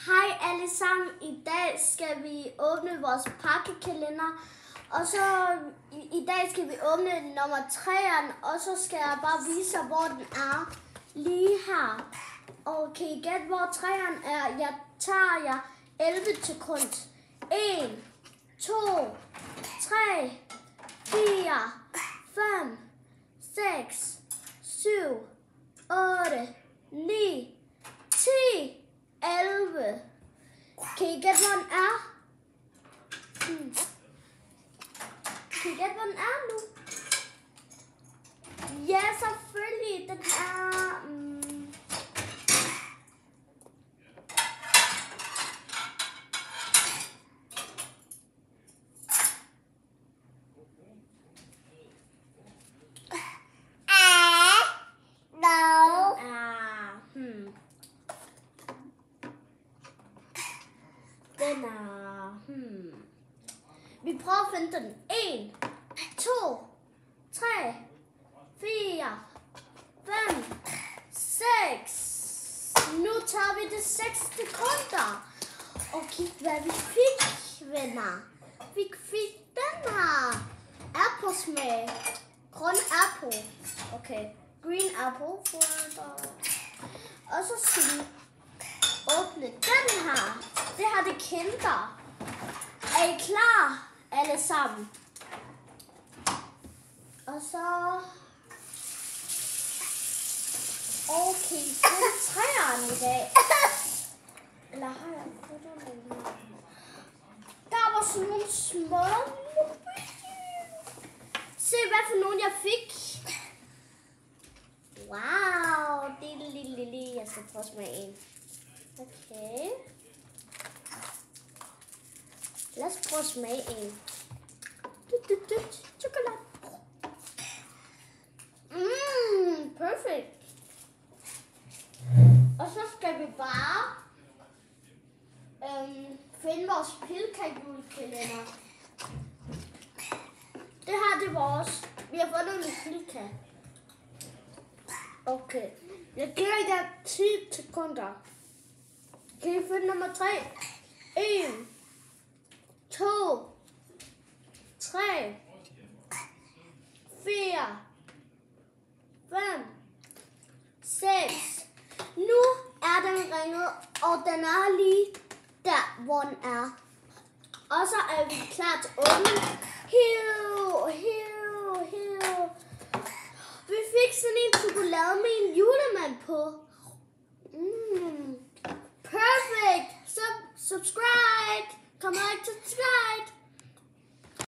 Hej alle sammen. I dag skal vi åbne vores pakkekalender. Og så i dag skal vi åbne nummer 3'eren. Og så skal jeg bare vise jer, hvor den er. Lige her. Og kan I gætte, hvor 3'eren er? Jeg tager jer 11 sekunder. 1, 2, 3, 4, 5, 6, 7, 8, 9, 10, 11. Kan I gætte, hvor den er? Kan I gætte, hvor den er nu? Ja, selvfølgelig. Den er... Den er... Vi prøver at finde den. 1, 2, 3, 4, 5, 6. Nu tager vi det 6 sekunder. Og kig, hvad vi fik, venner. Vi fik den her. Apple-smag. Grøn apple. Okay. Green apple. Og så skal vi åbne den her. Det her det Kinder. Er I klar, alle sammen? Og så... Okay, det er 3'eren i dag. Eller har jeg fået den? Der var sådan nogle små... Se, hvad for nogle jeg fik. Wow, det er lille. Jeg skal prøve at smage en. Okay. Lad os prøve at smage en. Chokolade. Perfect. Og så skal vi bare finde vores Pilka-julekalender. Det her det er vores. Vi har fundet en Pilka. Okay. Jeg giver jer 10 sekunder. Kan I finde nummer 3? 1, 2, 3, 4, 5, 6. Nu er den ringet, og den er lige der, hvor den er. Og så er vi klar til at åbne. Vi fik sådan en chokolade med en julemand på. Perfect. Subscribe. Come on, subscribe.